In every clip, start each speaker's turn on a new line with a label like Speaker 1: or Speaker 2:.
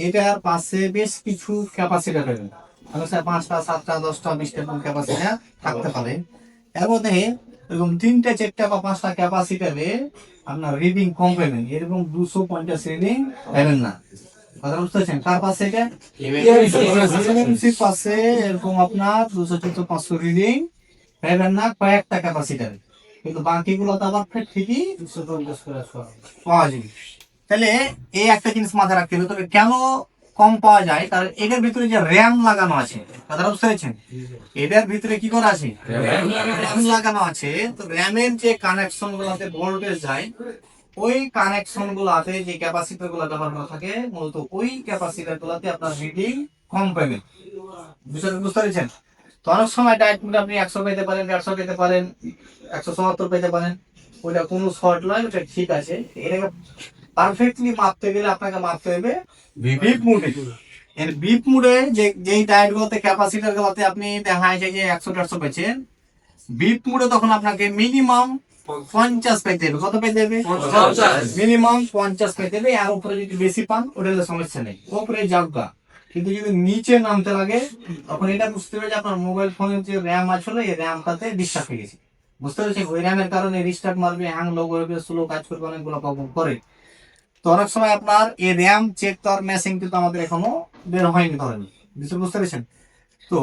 Speaker 1: এটার পাশে বেশ কিছু ক্যাপাসিটার রয়েছে, 5টা 7টা 10টা 20টা এরকম ক্যাপাসিটার থাকতে পারে। এর মধ্যে এরকম 3টে 4টা বা 5টা ক্যাপাসিটারে আপনার রিডিং কম পাবেন, এরকম 250 রিডিং পাবেন না। কথা বুঝতে পারছেন? কার পাশে এটা? এমএমসির পাশে এরকম আপনার 200 500 রিডিং পাবেন না কয়েকটা ক্যাপাসিটারে, কিন্তু বাকিগুলো তো আবার ঠিকই 250 করে পাওয়া যাবে। তাহলে এই একটা জিনিস মাথায় রাখতে হবে। তবে কেন কম পাওয়া যায়, কারণ এটার ভিতরে যে র্যাম লাগানো আছে, কথাটা বুঝতে পেরেছেন? এটার ভিতরে কি করা আছে? র্যাম লাগানো আছে। তো র্যামের যে কানেকশন গুলাতে ভোল্টেজ যায়, ওই কানেকশন গুলাতে যে ক্যাপাসিটর গুলো ব্যবহার করা থাকে, মূলত ওই ক্যাপাসিটর গুলাতে আপনার রিডিং কম পাবেন। বুঝতে পেরেছেন? তো অনেক সময় ডাইরেক্ট আপনি 100 পেতে পারেন, 150 পেতে পারেন, 177 পেতে পারেন, ওইটা কোনো শর্ট নয়, ওটা ঠিক আছে। এটাকে পারফেক্টলি মাপতে গেলে আপনাকে মাপতে হবে বিপ মুডে। এর বিপ মুডে যেই ডায়েট গুলোতে ক্যাপাসিটার গুলোতে আপনি দেখা যায় যে 100-150 পেয়েছেন, বিপ মুডে তখন আপনাকে মিনিমাম 50 পেতে হবে। কত পেতে হবে? মিনিমাম 50 পেতে হবে। আর উপরে যদি বেশি পান ওটা হলে সমস্যা নেই, উপরে যাওয়া। কিন্তু যদি নিচে নামতে লাগে, তখন এটা বুঝতে হবে যে আপনার মোবাইল ফোনের যে র্যাম আছে, এই র্যামটাতে ডিস্টার্ব হয়ে গেছে। বুঝতে পেরেছেন? ওই র্যামের কারণে রিস্টার্ট মারবে, হ্যাং লো করবে, স্লো কাজ করবে, অনেকগুলো প্রবলেম করে। তো অনেক সময় আপনার এই র্যাম চেক করার মেশিন কিন্তু আমাদের এখনো বের হয়নি, ধরেন। বুঝতে পেরেছেন? তো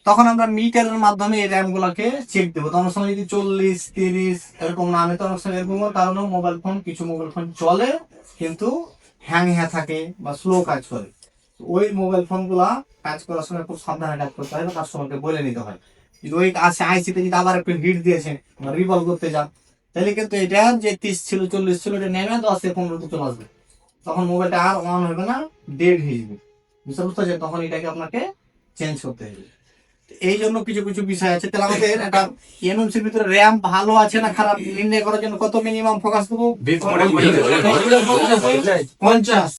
Speaker 1: তখন আমরা মিটারের মাধ্যমে এই র্যাম গুলাকে চেক দেবো। তো অনেক সময় যদি 40-30 এরকম নামে, তো অনেক সময় এরকম কারণেও কিছু মোবাইল ফোন চলে কিন্তু হ্যাং থাকে বা স্লো কাজ করে। ওই মোবাইল ফোন গুলা কাজ করার সময় খুব সাবধানে কাজ করতে হয়, কাস্টমারকে বলে নিতে হয়। যদি ওই আছে আইসিতে যদি আবার একটু হিট দিয়েছে বা রিভলভ করতে যান, তাহলে কিন্তু এটা যে 30 ছিল 40 ছিল, এটা নেমে 10-15 চলে আসবে। তখন মোবাইলটা আর অন হবে না, ডেড হয়ে যাবে। বুঝতে পারছেন? তখন এটাকে আপনাকে চেঞ্জ করতে হবে। এই জন্য কিছু কিছু বিষয় আছে। তাহলে আমাদের একটা এমএমসির ভিতরে র্যাম ভালো আছে না খারাপ নির্ণয় করার জন্য কত মিনিমাম ফোকাস দেবো? 50।